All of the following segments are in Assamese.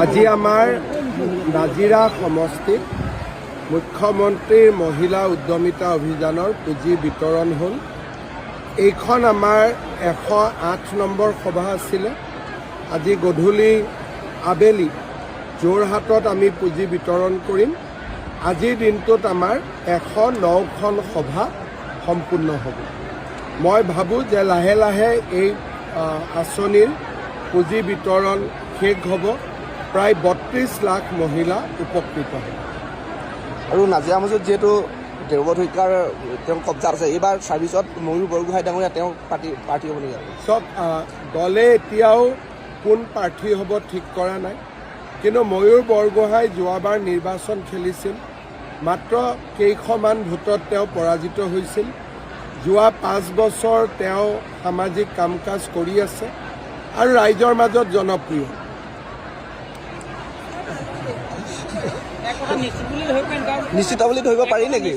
আজি আমাৰ নাজিৰা সমষ্টিত মুখ্যমন্ত্ৰীৰ মহিলা উদ্যমিতা অভিযানৰ পুঁজি বিতৰণ হ'ল। এইখন আমাৰ 108 নম্বৰ সভা আছিলে। আজি গধূলি আবেলি যোৰহাটত আমি পুঁজি বিতৰণ কৰিম। আজিৰ দিনটোত আমাৰ 109খন সভা সম্পূৰ্ণ হ'ব। মই ভাবোঁ যে লাহে লাহে এই আঁচনিৰ পুঁজি বিতৰণ শেষ হ'ব। প্ৰায় 32 লাখ মহিলা উপকৃত হ'ব। আৰু নাজিৰা মছজিদ যিহেতু দেৱব্ৰত শইকীয়াৰ তেওঁ কব্জাত আছে, এইবাৰ ছাৰ্ভিচত ময়ূৰ বৰগোহাঁই ডাঙৰীয়া তেওঁ প্ৰাৰ্থী হ'ব নেকি? চব দলে এতিয়াও কোন প্ৰাৰ্থী হ'ব ঠিক কৰা নাই, কিন্তু ময়ূৰ বৰগোহাঁই যোৱাবাৰ নিৰ্বাচন খেলিছিল। মাত্ৰ কেইশমান ভোটত তেওঁ পৰাজিত হৈছিল। যোৱা 5 বছৰ তেওঁ সামাজিক কাম কাজ কৰি আছে আৰু ৰাইজৰ মাজত জনপ্ৰিয়। নিশ্চিত বুলি ধৰিব পাৰি নেকি?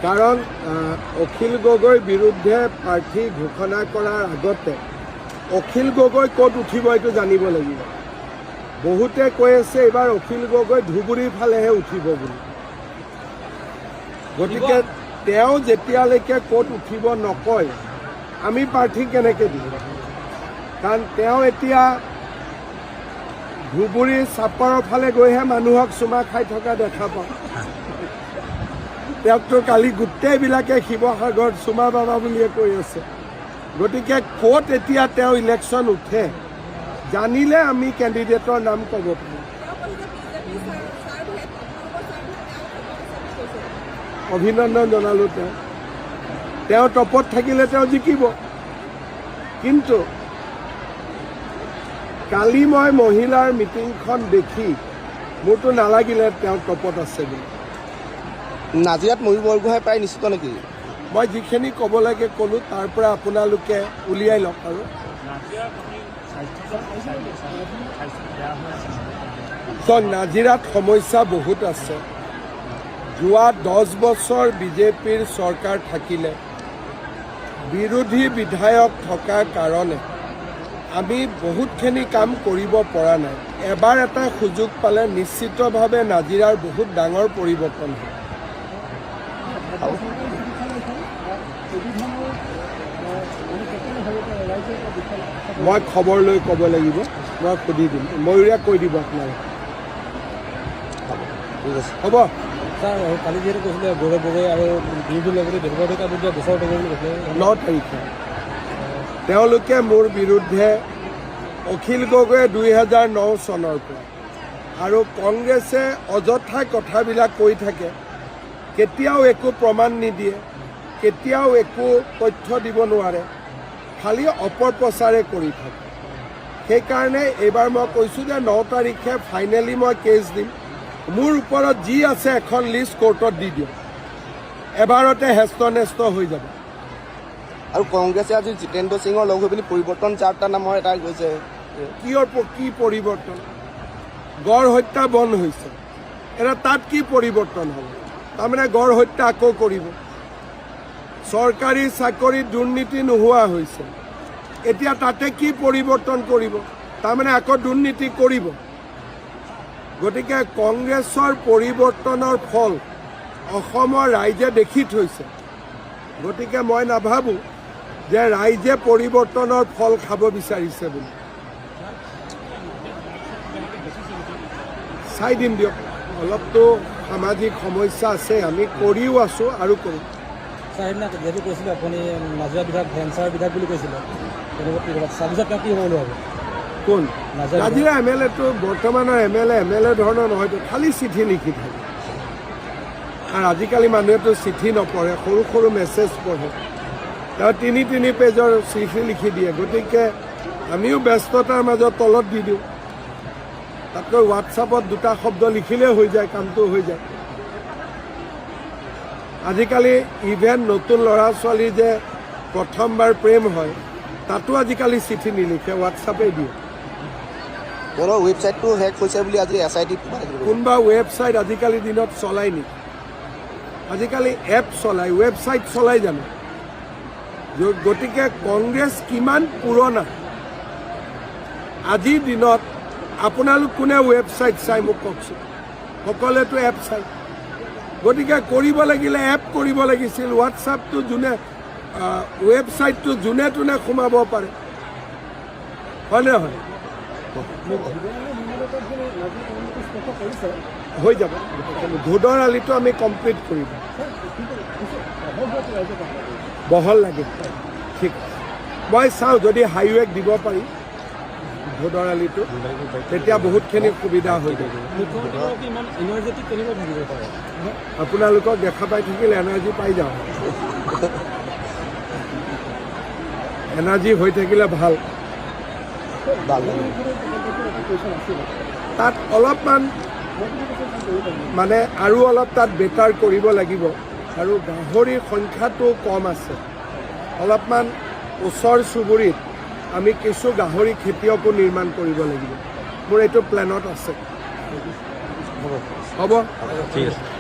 কাৰণ অখিল গগৈৰ বিৰুদ্ধে প্ৰাৰ্থী ঘোষণা কৰাৰ আগতে অখিল গগৈ ক'ত উঠিব এইটো জানিব লাগিব। বহুতে কৈ আছে এইবাৰ অখিল গগৈ ধুবুৰীৰ ফালেহে উঠিব বুলি। গতিকে তেওঁ যেতিয়ালৈকে ক'ত উঠিব নকয় আমি প্ৰাৰ্থী কেনেকৈ দিম? কাৰণ তেওঁ এতিয়া ধুবুৰী চাপৰৰ ফালে গৈহে মানুহক চুমা খাই থকা দেখা পাওঁ। তেওঁকতো কালি গোটেইবিলাকে শিৱসাগৰত চুমা বাবা বুলিয়ে কৈ আছে। গতিকে ক'ত এতিয়া তেওঁ ইলেকশ্যন উঠে জানিলে আমি কেণ্ডিডেটৰ নাম ক'ব পাৰিম। অভিনন্দন জনালোঁ। তেওঁ টপত থাকিলে তেওঁ জিকিব। কিন্তু কালি মই মহিলাৰ মিটিংখন দেখি মোৰতো নালাগিলে তেওঁ টপত আছে বুলি। নাজিৰাত ময়ূৰ বৰগোহাঁই প্ৰায় নিশ্চিত নেকি? মই যিখিনি ক'ব লাগে ক'লোঁ, তাৰ পৰা আপোনালোকে উলিয়াই লওক। আৰু নাজিৰাত সমস্যা বহুত আছে। যোৱা 10 বছৰ বিজেপিৰ চৰকাৰ থাকিলে বিৰোধী বিধায়ক থকাৰ কাৰণে আমি বহুতখিনি কাম কৰিব পৰা নাই। এবাৰ এটা সুযোগ পালে নিশ্চিতভাৱে নাজিৰাৰ বহুত ডাঙৰ পৰিৱৰ্তন হয়। মই খবৰ লৈ ক'ব লাগিব, মই সুধি দিম। ময়ূৰীয়া কৈ দিব আপোনালোকে। হ'ব ছাৰ, কালি যিহেতু কৈছিলে গৌৰৱ গগৈ আৰু বিৰোধী লগতে দেৱব্ৰত শইকীয়াৰ বিৰুদ্ধে গোচৰ দিব বুলি কৈছিলে। 9 তাৰিখে তেওঁলোকে মোৰ বিৰুদ্ধে অখিল গগৈয়ে 2009 চনৰ পৰা আৰু কংগ্ৰেছে অযথা কথাবিলাক কৈ থাকে, কেতিয়াও একো প্ৰমাণ নিদিয়ে, কেতিয়াও একো তথ্য দিব নোৱাৰে, খালি অপপ্ৰচাৰে কৰি থাকে। সেইকাৰণে এইবাৰ মই কৈছোঁ যে 9 তাৰিখে ফাইনেলি মই কেছ দিম। মোৰ ওপৰত যি আছে এখন লিষ্ট কোৰ্টত দি দিয়ক, এবাৰতে হেষ্ট নেষ্ট হৈ যাব। আৰু কংগ্ৰেছে আজি জিতেন্দ্ৰ সিঙৰ লগ হৈ পিনি পৰিৱৰ্তন যাত্ৰা নামৰ এটা গৈছে। কি পৰিৱৰ্তন? গড় হত্যা বন্ধ হৈছে, এতিয়া তাত কি পৰিৱৰ্তন হ'ব? তাৰমানে গড় হত্যা আকৌ কৰিব। চৰকাৰী চাকৰিত দুৰ্নীতি নোহোৱা হৈছে, এতিয়া তাতে কি পৰিৱৰ্তন কৰিব? তাৰমানে আকৌ দুৰ্নীতি কৰিব। গতিকে কংগ্ৰেছৰ পৰিৱৰ্তনৰ ফল অসমৰ ৰাইজে দেখি থৈছে। গতিকে মই নাভাবোঁ যে ৰাইজে পৰিৱৰ্তনৰ ফল খাব বিচাৰিছে বুলি। চাই দিম দিয়ক, অলপতো সামাজিক সমস্যা আছে, আমি কৰিও আছোঁ আৰু কৰিম। ছাৰ, সেইদিনা যিহেতু কৈছিলে আপুনি নাজিৰা বিধায়ক ভেঞ্চাৰ বিধায়ক বুলি কৈছিলে, ছাৰ্ভিচত তেওঁ কি হ'ব বুলি ভাবে? কোন নাজিৰা MLA-টো বৰ্তমানৰ MLA ধৰণৰ নহয়তো, খালি চিঠি লিখি থাকে। আৰু আজিকালি মানুহেতো চিঠি নপঢ়ে, সৰু সৰু মেছেজ পঢ়ে। তেওঁ 3 পেজৰ চিঠি লিখি দিয়ে। গতিকে আমিও ব্যস্ততাৰ মাজত তলত দি দিওঁ। তাতকৈ হোৱাটছআপত 2টা শব্দ লিখিলেই হৈ যায়, কামটো হৈ যায়। আজিকালি ইভেন নতুন ল'ৰা ছোৱালী যে প্ৰথমবাৰ প্ৰেম হয়, তাতো আজিকালি চিঠি নিলিখে, হোৱাটছআপেই দিয়ে। ৱেবছাইটটো হেক হৈছে বুলি আজি SIT কোনোবা ৱেবছাইট আজিকালি দিনত চলাই নেকি? আজিকালি এপ চলাই, ৱেবছাইট চলাই জানো? গতিকে কংগ্ৰেছ কিমান পুৰণা আজিৰ দিনত আপোনালোক কোনে ৱেবছাইট চাই মোক কওকচোন সকলোৱেতো এপ চাই গতিকে কৰিব লাগিলে এপ কৰিব লাগিছিল হোৱাটছআপটো যোনে ৱেবছাইটটো যোনে তোনে সোমাব পাৰে হয়নে হয় হৈ যাব ঘোদৰ আলিটো আমি কমপ্লিট কৰিম বহল লাগে ঠিক মই চাওঁ যদি হাইৱেক দিব পাৰি ঘোদৰ আলিটো তেতিয়া বহুতখিনি সুবিধা হৈ যাব আপোনালোকক দেখা পাই থাকিলে এনাৰ্জি পাই যাওঁ এনাৰ্জি হৈ থাকিলে ভাল তাত অলপমান মানে আৰু অলপ তাত বেটাৰ কৰিব লাগিব আৰু গাহৰিৰ সংখ্যাটো কম আছে অলপমান ওচৰ চুবুৰীত আমি কিছু গাহৰি খেতিয়কো নিৰ্মাণ কৰিব লাগিব মোৰ এইটো প্লেনত আছে হ'ব ঠিক আছে